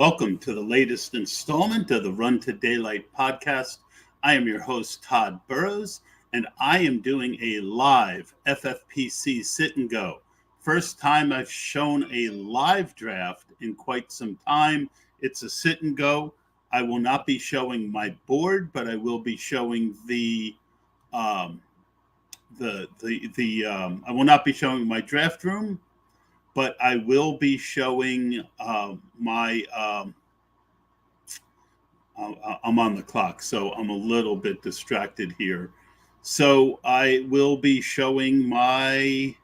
Welcome to the latest installment of the Run to Daylight podcast. I am your host, Todd Burrows, and I am doing a live FFPC sit and go. First time I've shown a live draft in quite some time. It's a sit and go. I will not be showing my board, but I will be showing I will not be showing my draft room, but I will be showing I'm on the clock, so I'm a little bit distracted here. So I will be showing the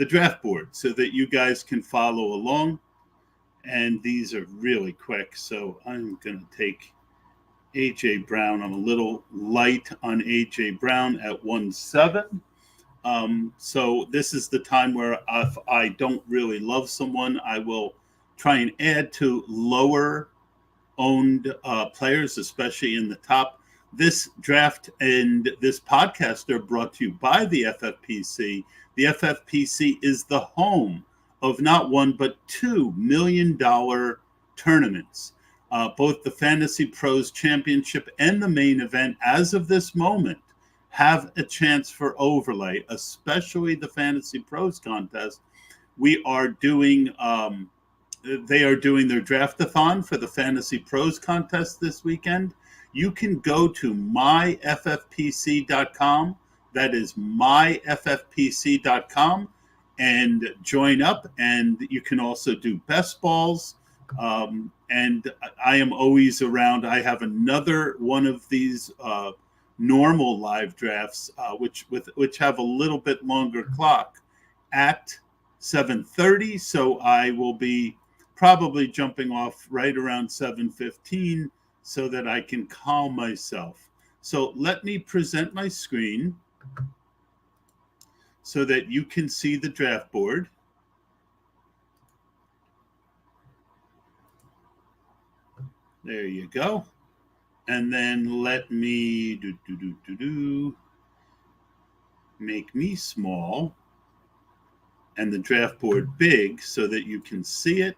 draft board so that you guys can follow along. And these are really quick, so I'm going to take A.J. Brown. I'm a little light on A.J. Brown at 1.7. So this is the time where if I don't really love someone, I will try and add to lower owned players, especially in the top. This draft and this podcast are brought to you by the FFPC. The FFPC is the home of not one, but $2 million tournaments. Both the Fantasy Pros Championship and the main event, as of this moment, have a chance for overlay, especially the Fantasy Pros contest. We are doing, they are doing their draftathon for the Fantasy Pros contest this weekend. You can go to myffpc.com. That is myffpc.com and join up. And you can also do best balls. And I am always around. I have another one of these normal live drafts, which have a little bit longer clock at 7:30. So I will be probably jumping off right around 7:15 so that I can calm myself. So let me present my screen so that you can see the draft board. There you go. And then let me make me small and the draft board big so that you can see it.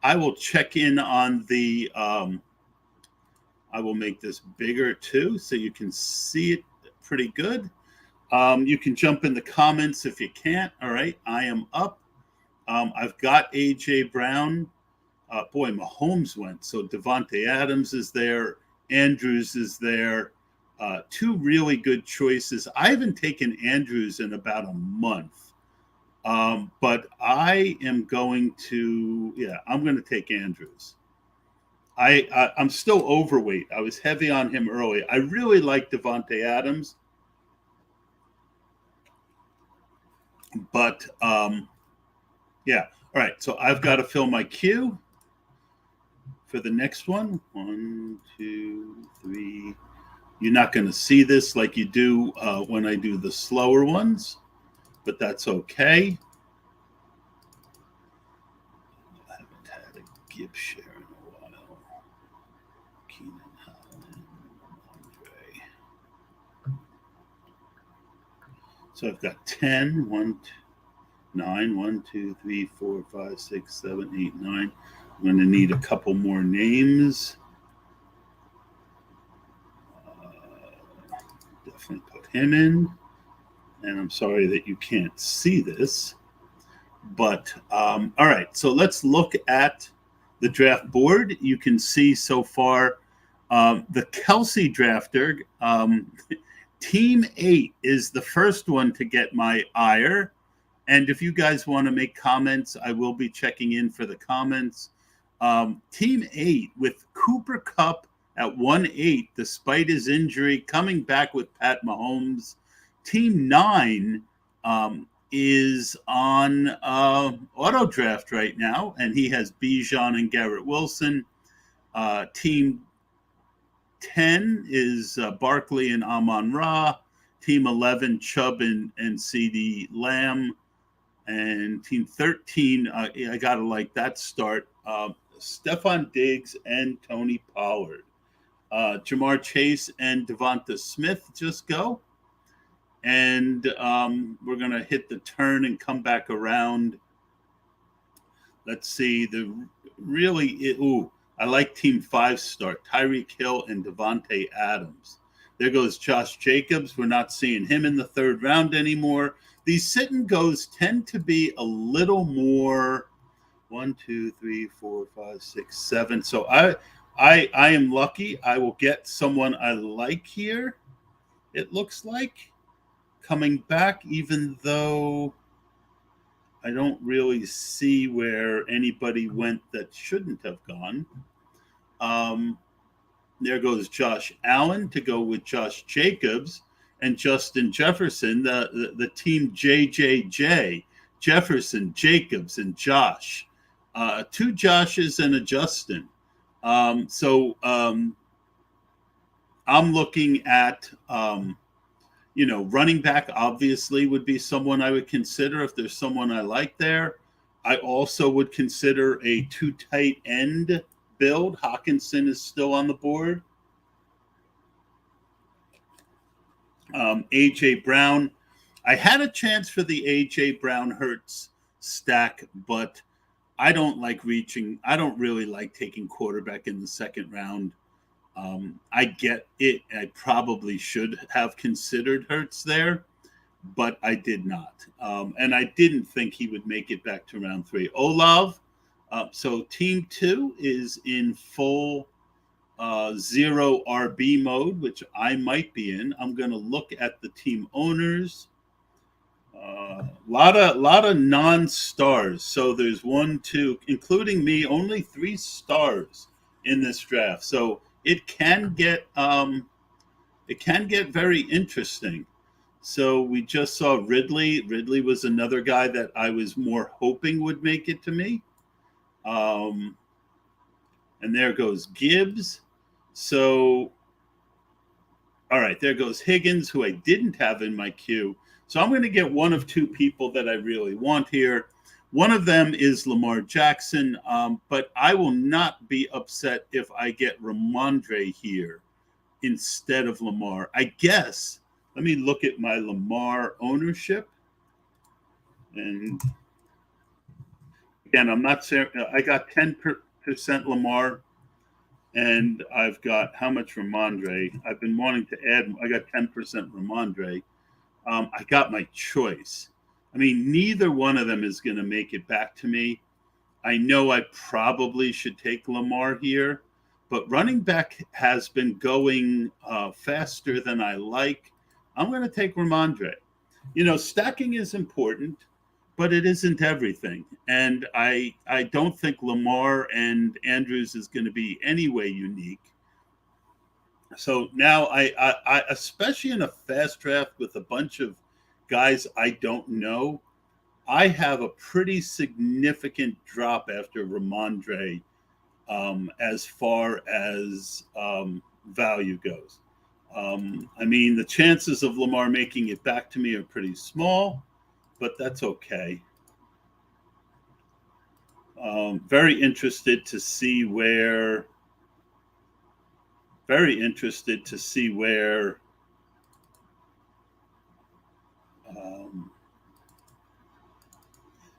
I will check in on I will make this bigger too so you can see it pretty good. You can jump in the comments if you can't. All right, I am up. I've got A.J. Brown. Boy, Mahomes went. So Devontae Adams is there. Andrews is there. Two really good choices. I haven't taken Andrews in about a month. But I am going to, I'm going to take Andrews. I'm still overweight. I was heavy on him early. I really like Devontae Adams. But, All right. So I've got to fill my queue for the next one. 1, 2, 3. You're not going to see this like you do when I do the slower ones, but that's okay. I haven't had a Gibbs share in a while. Keenan Allen, Andre. So I've got 10, 9, 1, 2, 3, 4, 5, 6, 7, 8, 9. I'm going to need a couple more names. Definitely put him in. And I'm sorry that you can't see this. But, all right. So let's look at the draft board. You can see so far the Kelsey drafter. Team 8 is the first one to get my ire. And if you guys want to make comments, I will be checking in for the comments. Team 8 with Cooper Kupp at 1.8, despite his injury, coming back with Pat Mahomes. Team 9 is on auto draft right now, and he has Bijan and Garrett Wilson. Team 10 is Barkley and Amon-Ra. Team 11, Chubb and CeeDee Lamb. And Team 13, I got to like that start. Stephon Diggs and Tony Pollard. Jamar Chase and Devonta Smith just go. And we're going to hit the turn and come back around let's see. I like Team 5 start. Tyreek Hill and Devontae Adams. There goes Josh Jacobs. We're not seeing him in the third round anymore. These sit and goes tend to be a little more 1, 2, 3, 4, 5, 6, 7. So I am lucky. I will get someone I like here. It looks like coming back, even though I don't really see where anybody went that shouldn't have gone. There goes Josh Allen to go with Josh Jacobs and Justin Jefferson, the team JJJ, Jefferson, Jacobs, and Josh. Two Joshes and a Justin. I'm looking at, running back obviously would be someone I would consider if there's someone I like there. I also would consider a two tight end build. Hawkinson is still on the board. A.J. Brown. I had a chance for the A.J. Brown Hurts stack, but I don't really like taking quarterback in the second round. I get it. I probably should have considered Hurts there, but I did not. And I didn't think he would make it back to round 3. Olav. So team 2 is in full 0 RB mode, which I might be in. I'm going to look at the team owners. Lot of non-stars. So there's 1, 2, including me, only 3 stars in this draft. So it can get very interesting. So we just saw Ridley. Ridley was another guy that I was more hoping would make it to me. And there goes Gibbs. So, all right, there goes Higgins, who I didn't have in my queue. So I'm going to get one of 2 people that I really want here. One of them is Lamar Jackson, but I will not be upset if I get Ramondre here instead of Lamar. I guess, let me look at my Lamar ownership. And again, I'm not saying, I got 10% Lamar, and I've got how much Ramondre? I've been wanting to add, I got 10% Ramondre. I got my choice. I mean, neither one of them is going to make it back to me. I know I probably should take Lamar here, but running back has been going faster than I like. I'm going to take Ramondre. Stacking is important, but it isn't everything. And I don't think Lamar and Andrews is going to be any way unique. So now I especially in a fast draft with a bunch of guys I don't know, I have a pretty significant drop after Ramondre as far as value goes. I mean, the chances of Lamar making it back to me are pretty small, but that's okay. Very interested to see where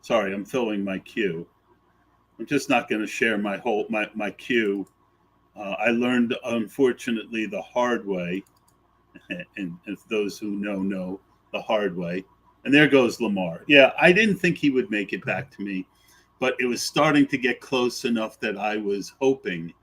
sorry, I'm filling my queue. I'm just not going to share my queue. I learned, unfortunately, the hard way, and if those who know the hard way. And there goes Lamar. Yeah, I didn't think he would make it back to me, but it was starting to get close enough that I was hoping.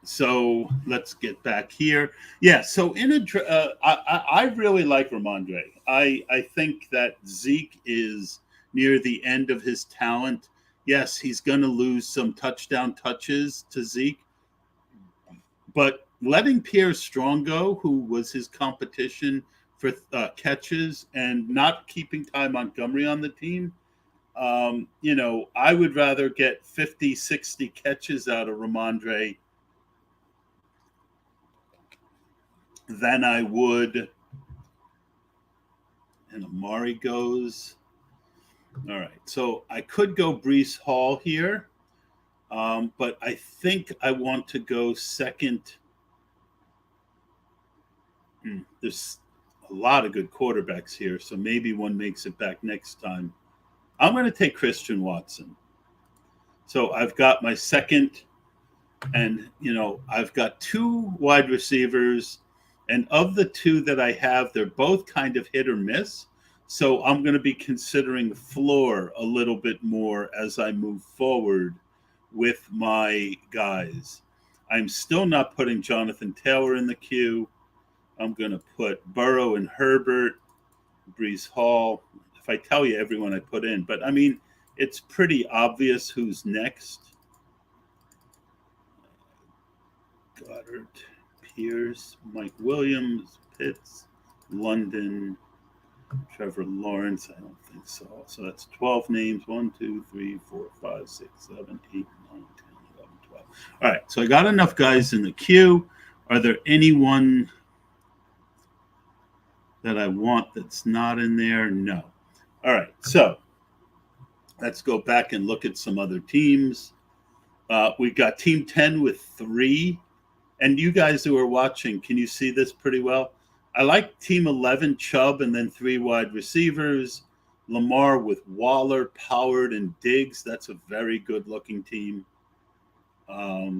So let's get back here. Yeah, so I really like Ramondre. I think that Zeke is near the end of his talent. Yes, he's going to lose some touchdown touches to Zeke, but letting Pierre Strong go, who was his competition for catches, and not keeping Ty Montgomery on the team, I would rather get 50, 60 catches out of Ramondre than I would. And Amari goes. All right. So I could go Breece Hall here, but I think I want to go second. a lot of good quarterbacks here, so maybe one makes it back next time. I'm going to take Christian Watson. So I've got my second, and I've got two wide receivers, and of the two that I have, they're both kind of hit or miss. So I'm going to be considering floor a little bit more as I move forward with my guys. I'm still not putting Jonathan Taylor in the queue. I'm going to put Burrow and Herbert, Brees Hall. If I tell you everyone I put in, but I mean, it's pretty obvious who's next. Goddard, Pierce, Mike Williams, Pitts, London, Trevor Lawrence. I don't think so. So that's 12 names. 1, 2, 3, 4, 5, 6, 7, 8, 9, 10, 11, 12. All right. So I got enough guys in the queue. Are there anyone that I want that's not in there? No. All right. So let's go back and look at some other teams. We got Team 10 with 3. And you guys who are watching, can you see this pretty well? I like Team 11, Chubb, and then 3 wide receivers. Lamar with Waller, Pollard, and Diggs. That's a very good-looking team. I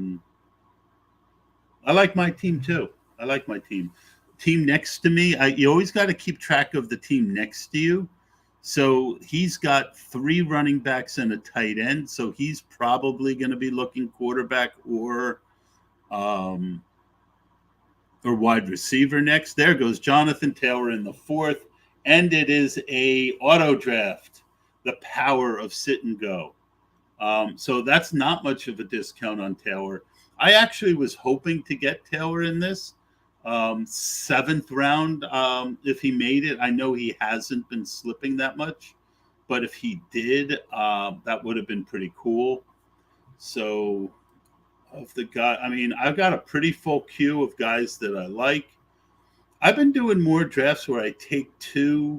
like my team, too. I like my team. Team next to me, you always got to keep track of the team next to you. So he's got 3 running backs and a tight end. So he's probably going to be looking quarterback or wide receiver next. There goes Jonathan Taylor in the 4th, and it is a auto draft. The power of sit and go. So that's not much of a discount on Taylor. I actually was hoping to get Taylor in this 7th round if he made it. I know he hasn't been slipping that much, but if he did, that would have been pretty cool. So of the guy, I mean, I've got a pretty full queue of guys that I like. I've been doing more drafts where I take 2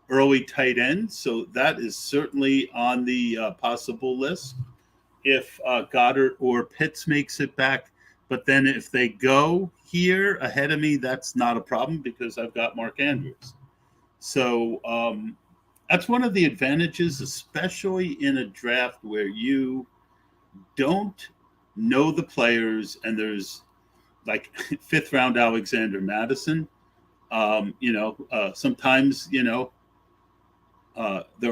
early tight ends, so that is certainly on the possible list if Goddard or Pitts makes it back. But then if they go here ahead of me, that's not a problem because I've got Mark Andrews. So that's one of the advantages, especially in a draft where you don't know the players and there's like 5th round Alexander Madison. Sometimes, there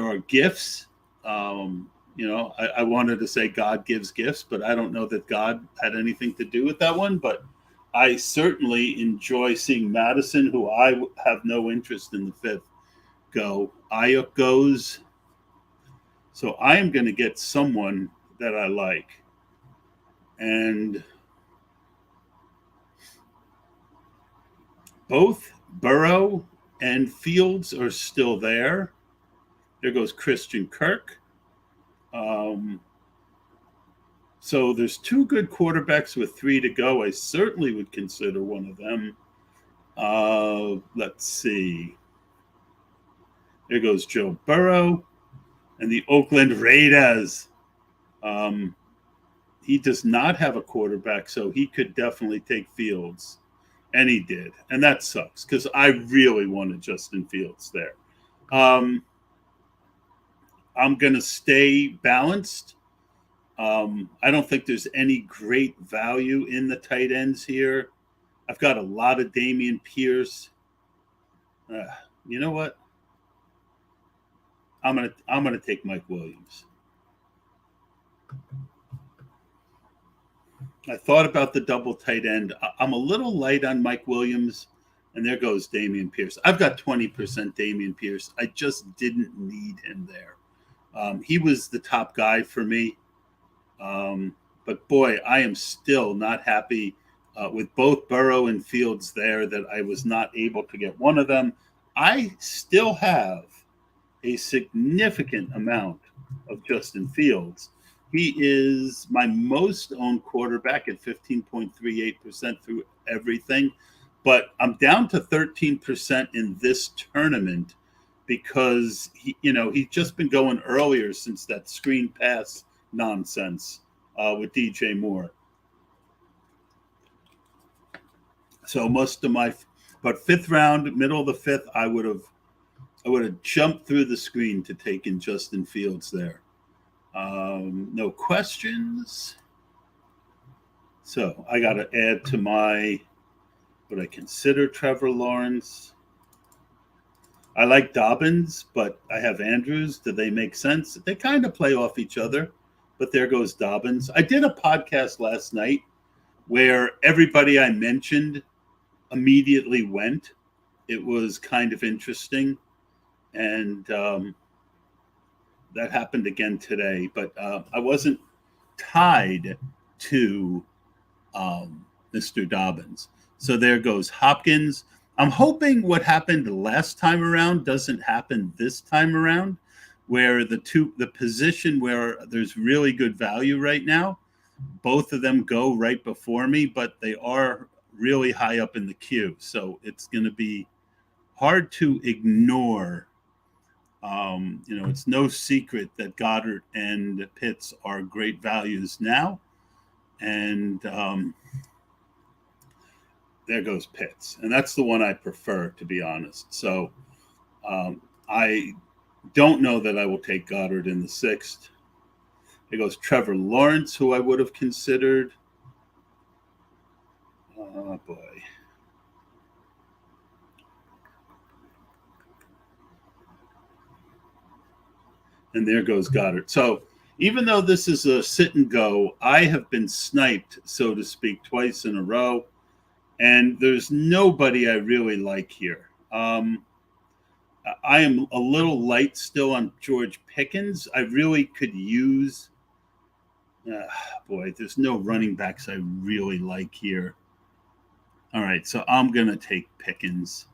are gifts. I wanted to say God gives gifts, but I don't know that God had anything to do with that one. But I certainly enjoy seeing Madison, who I have no interest in the 5th, go. Ayuk goes. So I am going to get someone that I like. And both Burrow and Fields are still there. There goes Christian Kirk. So there's 2 good quarterbacks with 3 to go. I certainly would consider one of them. Let's see. There goes Joe Burrow and the Oakland Raiders. He does not have a quarterback, so he could definitely take Fields. And he did. And that sucks because I really wanted Justin Fields there. I'm going to stay balanced. I don't think there's any great value in the tight ends here. I've got a lot of Dameon Pierce. You know what? I'm gonna take Mike Williams. I thought about the double tight end. I'm a little light on Mike Williams, and there goes Dameon Pierce. I've got 20% Dameon Pierce. I just didn't need him there. He was the top guy for me. But boy, I am still not happy with both Burrow and Fields there that I was not able to get one of them. I still have a significant amount of Justin Fields. He is my most owned quarterback at 15.38% through everything. But I'm down to 13% in this tournament because he's just been going earlier since that screen pass nonsense with DJ Moore. So most of my But fifth round, middle of the fifth, I would have jumped through the screen to take in Justin Fields there. No questions. So I got to add to my what I consider Trevor Lawrence. I like Dobbins, but I have Andrews. Do they make sense? They kind of play off each other, but there goes Dobbins. I did a podcast last night where everybody I mentioned immediately went. It was kind of interesting. And that happened again today. But I wasn't tied to Mr. Dobbins. So there goes Hopkins. I'm hoping what happened last time around doesn't happen this time around, where the position where there's really good value right now, both of them go right before me, but they are really high up in the queue. So it's going to be hard to ignore. It's no secret that Goddard and Pitts are great values now. And there goes Pitts. And that's the one I prefer, to be honest. So I don't know that I will take Goddard in the sixth. There goes Trevor Lawrence, who I would have considered. Oh, boy. And there goes Goddard. So even though this is a sit and go, I have been sniped, so to speak, twice in a row. And there's nobody I really like here. I am a little light still on George Pickens. I really could use, there's no running backs I really like here. All right, so I'm going to take Pickens.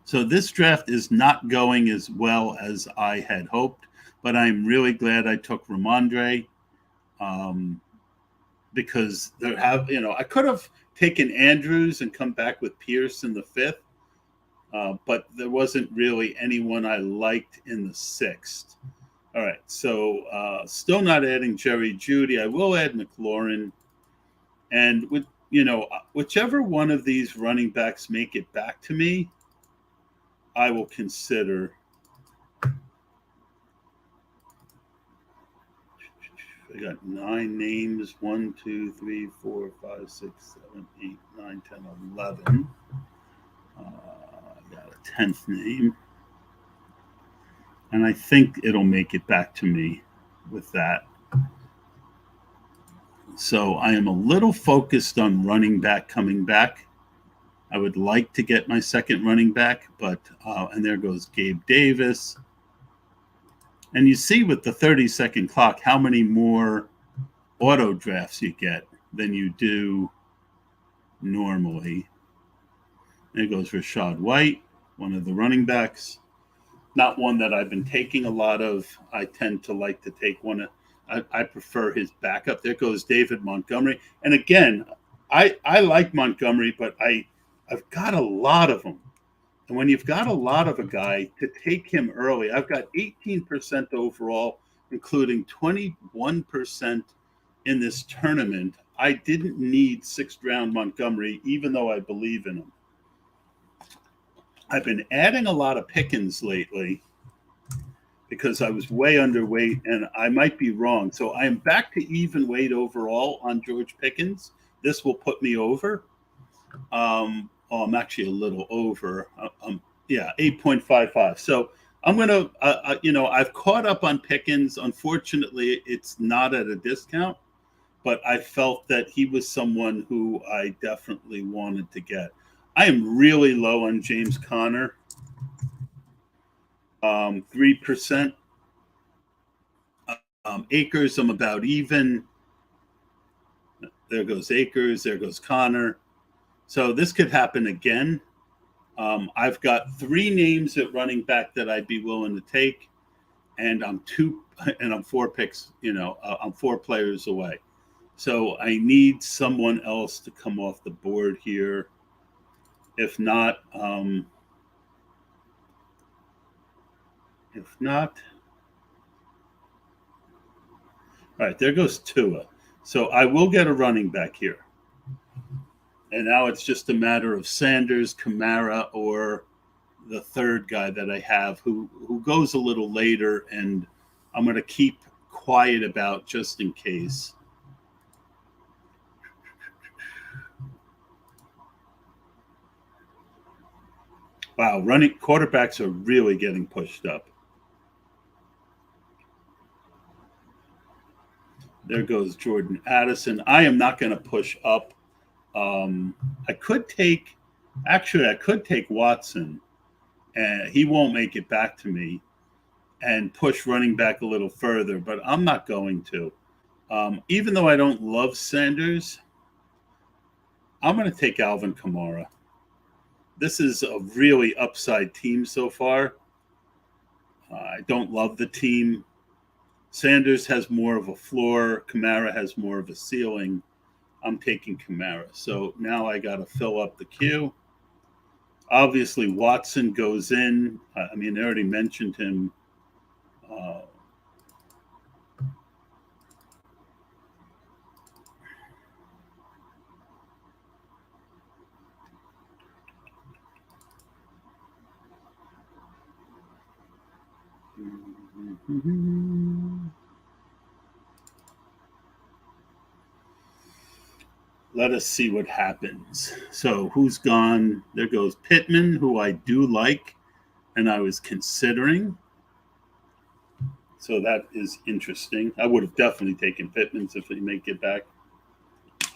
So this draft is not going as well as I had hoped, but I'm really glad I took Ramondre. Because I could have taken Andrews and come back with Pierce in the fifth, but there wasn't really anyone I liked in the sixth. All right, so still not adding Jerry Jeudy. I will add McLaurin, and whichever one of these running backs make it back to me, I will consider. I got 9 names. 1, 2, 3, 4, 5, 6, 7, 8, 9, 10, 11. I got a 10th name. And I think it'll make it back to me with that. So I am a little focused on running back coming back. I would like to get my second running back, but and there goes Gabe Davis. And you see with the 30-second clock how many more auto drafts you get than you do normally. There goes Rashad White, one of the running backs. Not one that I've been taking a lot of. I tend to like to take one. I prefer his backup. There goes David Montgomery. And again, I like Montgomery, but I've got a lot of them. And when you've got a lot of a guy, to take him early, I've got 18% overall, including 21% in this tournament. I didn't need sixth round Montgomery, even though I believe in him. I've been adding a lot of Pickens lately because I was way underweight, and I might be wrong. So I am back to even weight overall on George Pickens. This will put me over. I'm actually a little over. 8.55. So I'm going to, I've caught up on Pickens. Unfortunately, it's not at a discount, but I felt that he was someone who I definitely wanted to get. I am really low on James Conner. 3%. Akers, I'm about even. There goes Akers. There goes Conner. So this could happen again. I've got 3 names at running back that I'd be willing to take, and I'm 4 picks. I'm 4 players away. So I need someone else to come off the board here. If not, all right, there goes Tua. So I will get a running back here. And now it's just a matter of Sanders, Kamara, or the third guy that I have who goes a little later, and I'm going to keep quiet about just in case. Wow, running quarterbacks are really getting pushed up. There goes Jordan Addison. I am not going to push up. I could take Watson, and he won't make it back to me, and push running back a little further, but I'm not going to. Even though I don't love Sanders, I'm going to take Alvin Kamara. This is a really upside team so far. I don't love the team. Sanders has more of a floor. Kamara has more of a ceiling. I'm taking Kamara. So now I got to fill up the queue. Obviously, Watson goes in. I mean, I already mentioned him. Let us see what happens. So who's gone? There goes Pittman, who I do like, and I was considering. So that is interesting. I would have definitely taken Pittman's if he make it back.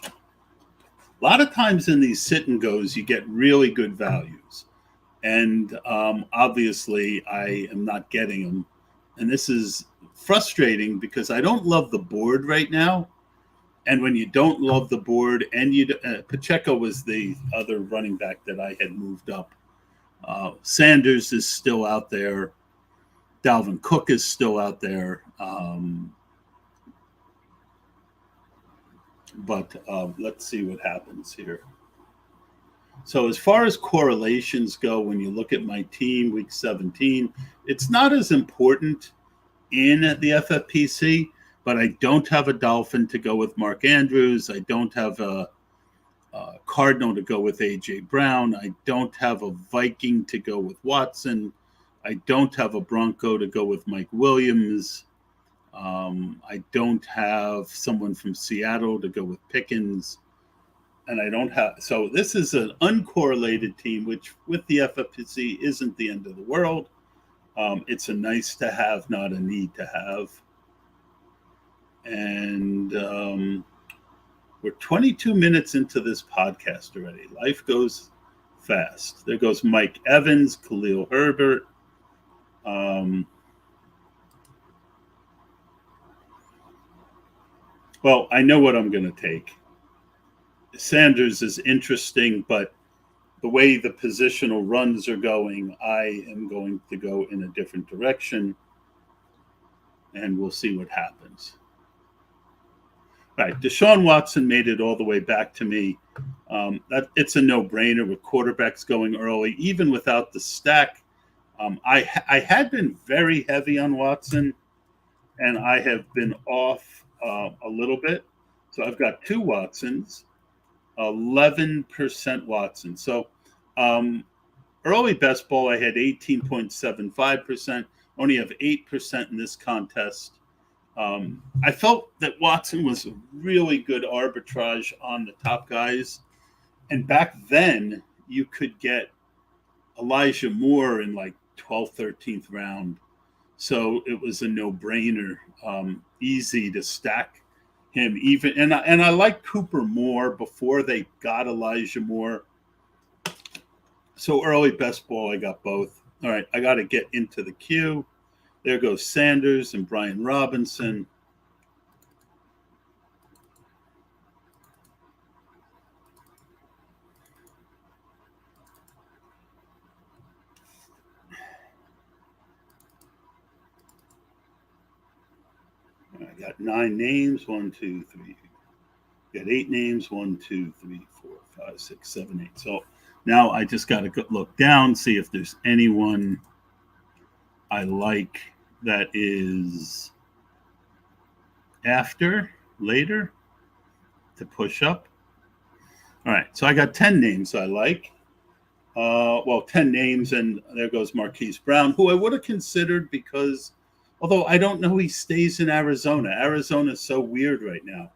A lot of times in these sit and goes, you get really good values. And obviously, I am not getting them. And this is frustrating because I don't love the board right now. And when you don't love the board, and Pacheco was the other running back that I had moved up. Sanders is still out there. Dalvin Cook is still out there. But let's see what happens here. So as far as correlations go, when you look at my team, week 17, it's not as important in the FFPC, but I don't have a Dolphin to go with Mark Andrews. I don't have a Cardinal to go with A.J. Brown. I don't have a Viking to go with Watson. I don't have a Bronco to go with Mike Williams. I don't have someone from Seattle to go with Pickens. And I don't have – so this is an uncorrelated team, which with the FFPC isn't the end of the world. It's a nice to have, not a need to have. And we're 22 minutes into this podcast already. Life goes fast. There goes Mike Evans, Khalil Herbert. Well, I know what I'm going to take. Sanders is interesting, but the way the positional runs are going, I am going to go in a different direction, and we'll see what happens. All right, Deshaun Watson made it all the way back to me. It's a no-brainer with quarterbacks going early, even without the stack. I had been very heavy on Watson, and I have been off a little bit. So I've got two Watsons, 11% Watson. So early best ball, I had 18.75%. Only have 8% in this contest. I felt that Watson was a really good arbitrage on the top guys. And back then, you could get Elijah Moore in like 12th, 13th round. So it was a no-brainer, easy to stack him. Even and I liked Cooper Moore before they got Elijah Moore. So early best ball, I got both. All right, I got to get into the queue. There goes Sanders and Brian Robinson. I got 9 names. 1, 2, 3. Got 8 names. 1, 2, 3, 4, 5, 6, 7, 8. So now I just got to look down, see if there's anyone I like that is later. to push up. All right, so I got 10 names I like. 10 names, and there goes Marquise Brown, who I would have considered because, although I don't know he stays in Arizona. Arizona is so weird right now.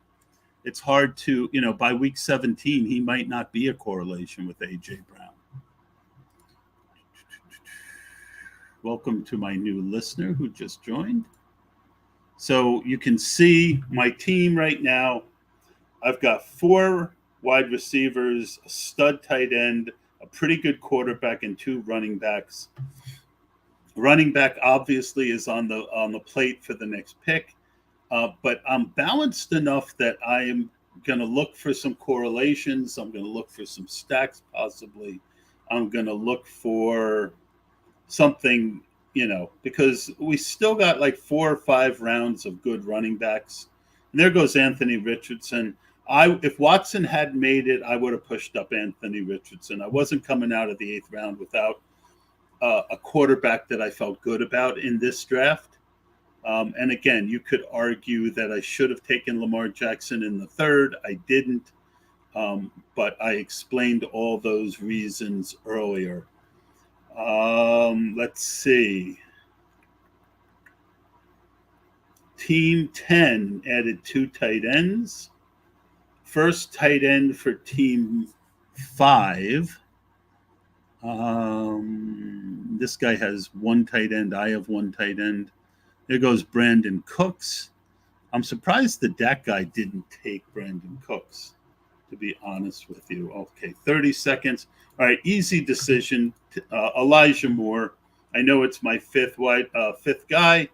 It's hard to, by week 17, he might not be a correlation with A.J. Brown. Welcome to my new listener who just joined. So you can see my team right now. I've got 4 wide receivers, a stud tight end, a pretty good quarterback, and 2 running backs. Running back obviously is on the plate for the next pick, but I'm balanced enough that I am going to look for some correlations. I'm going to look for some stacks possibly. I'm going to look for something, because we still got like 4 or 5 rounds of good running backs. And there goes Anthony Richardson. If Watson had made it, I would have pushed up Anthony Richardson. I wasn't coming out of the 8th round without a quarterback that I felt good about in this draft. And again, you could argue that I should have taken Lamar Jackson in the 3rd. I didn't, but I explained all those reasons earlier. Let's see. Team 10 added 2 tight ends. First tight end for team 5. This guy has 1 tight end. I have 1 tight end. There goes Brandon Cooks. I'm surprised that guy didn't take Brandon Cooks, to be honest with you. Okay, 30 seconds. All right, easy decision. Elijah Moore. I know it's my 5th guy,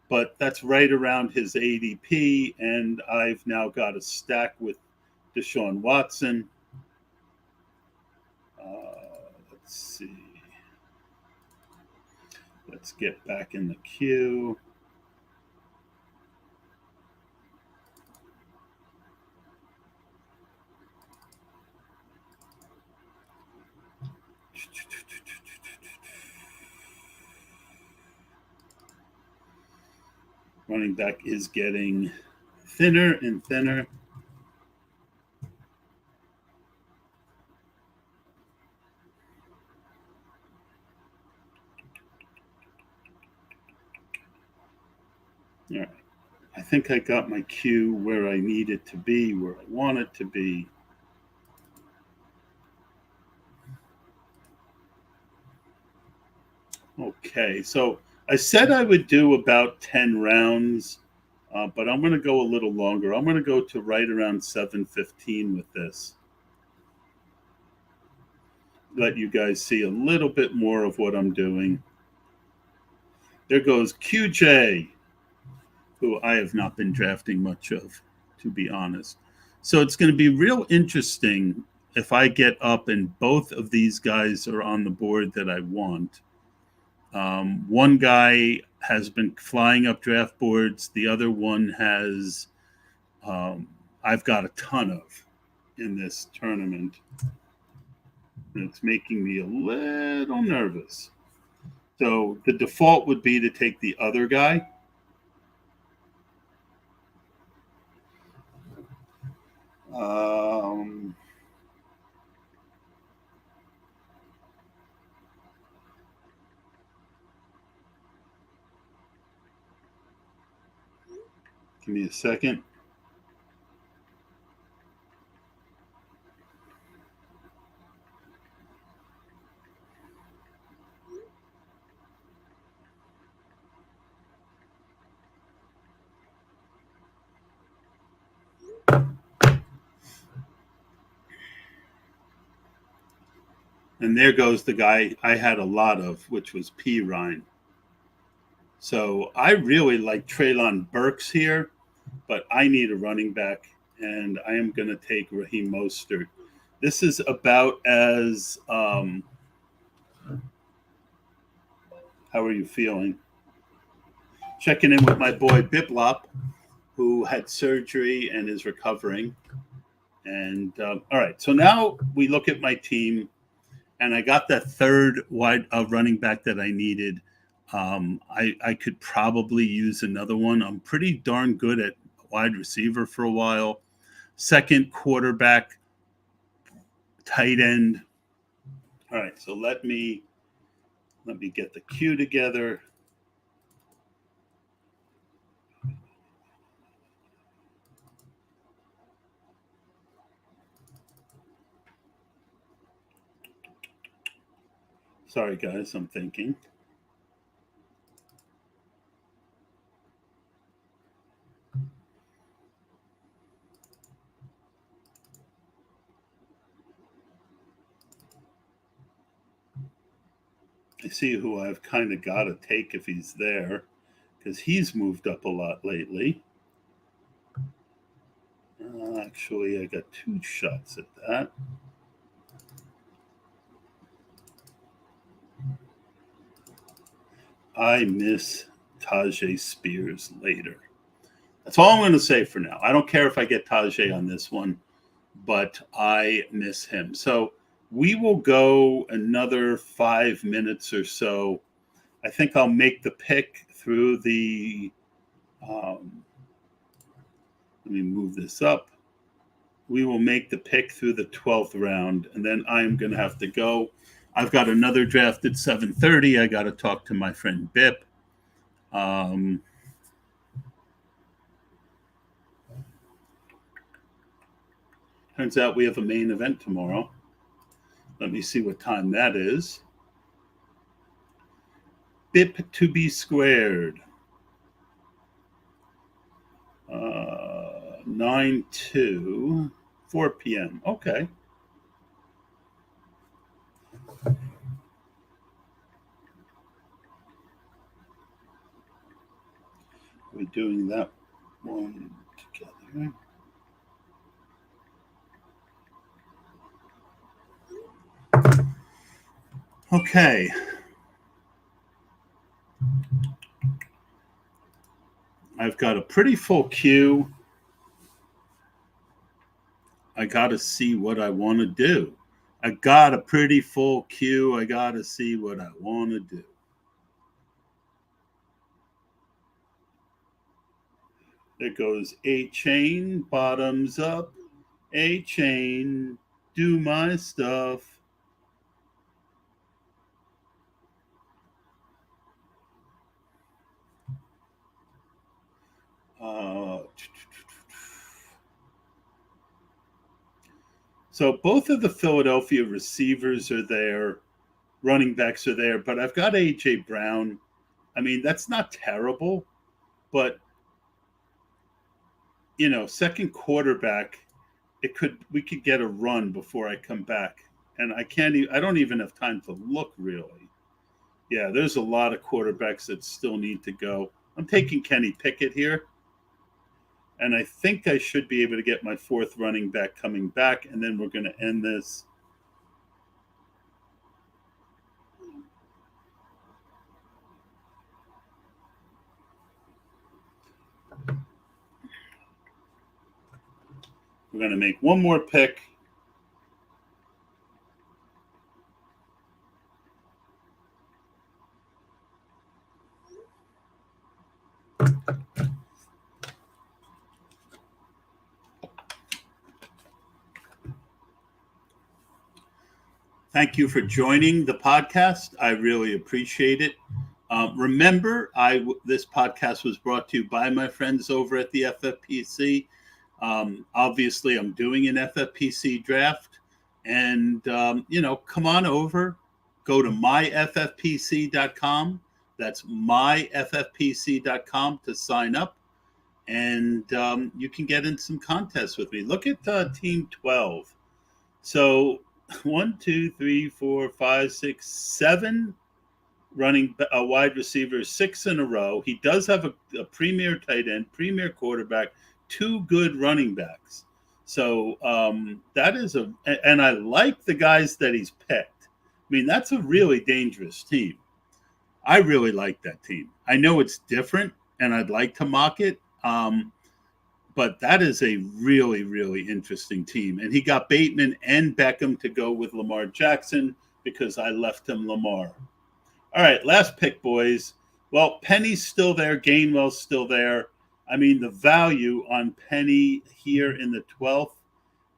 but that's right around his ADP, and I've now got a stack with Deshaun Watson. Let's see. Let's get back in the queue. Running back is getting thinner and thinner. All right. I think I got my queue where I need it to be, where I want it to be. Okay, so I said I would do about 10 rounds, but I'm going to go a little longer. I'm going to go to right around 7:15 with this. Let you guys see a little bit more of what I'm doing. There goes QJ, who I have not been drafting much of, to be honest. So it's going to be real interesting if I get up and both of these guys are on the board that I want. One guy has been flying up draft boards. The other one has, I've got a ton of in this tournament. And it's making me a little nervous. So the default would be to take the other guy. Give me a second. And there goes the guy I had a lot of, which was P. Ryan. So I really like Treylon Burks here, but I need a running back, and I am going to take Raheem Mostert. This is about as how are you feeling? Checking in with my boy Biplop, who had surgery and is recovering. And all right, so now we look at my team, and I got that 3rd wide running back that I needed. I could probably use another one. I'm pretty darn good at wide receiver for a while. second quarterback, tight end. All right, so let me get the queue together. Sorry, guys, I'm thinking. I see who I've kind of got to take if he's there, because he's moved up a lot lately. Actually, I got 2 shots at that. I miss Tajay Spears later. That's all I'm going to say for now. I don't care if I get Tajay on this one, but I miss him. So we will go another 5 minutes or so. I think I'll make the pick through the, let me move this up. We will make the pick through the 12th round, and then I'm going to have to go. I've got another draft at 7:30. I got to talk to my friend Bip. Turns out we have a main event tomorrow. Let me see what time that is. Bip to be squared. 9 to 4 p.m. Okay. We're doing that one together. Okay. I've got a pretty full queue. I got to see what I want to do. I got a pretty full queue. I got to see what I want to do. There goes A-Chain, bottoms up. A-Chain, do my stuff. So both of the Philadelphia receivers are there, running backs are there, but I've got A.J. Brown. I mean, that's not terrible, but second quarterback, we could get a run before I come back, and I don't even have time to look really. Yeah, there's a lot of quarterbacks that still need to go. I'm taking Kenny Pickett here. And I think I should be able to get my 4th running back coming back, and then we're going to end this. We're going to make one more pick. Thank you for joining the podcast. I really appreciate it. Remember, this podcast was brought to you by my friends over at the FFPC. Obviously, I'm doing an FFPC draft, and come on over. Go to myffpc.com. That's myffpc.com to sign up, and you can get in some contests with me. Look at Team 12. So 1, 2, 3, 4, 5, 6, 7 running wide receivers, 6 in a row. He does have a premier tight end, premier quarterback, 2 good running backs. So that is and I like the guys that he's picked. I mean, that's a really dangerous team. I really like that team. I know it's different, and I'd like to mock it. But that is a really, really interesting team. And he got Bateman and Beckham to go with Lamar Jackson because I left him Lamar. All right, last pick, boys. Well, Penny's still there. Gainwell's still there. I mean, the value on Penny here in the 12th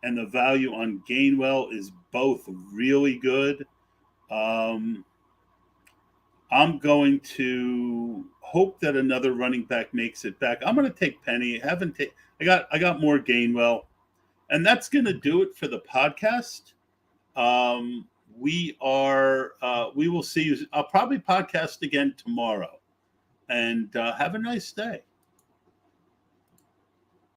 and the value on Gainwell is both really good. I'm going to hope that another running back makes it back. I'm going to take Penny. I got more Gainwell, and that's going to do it for the podcast. We will see you. I'll probably podcast again tomorrow, and have a nice day.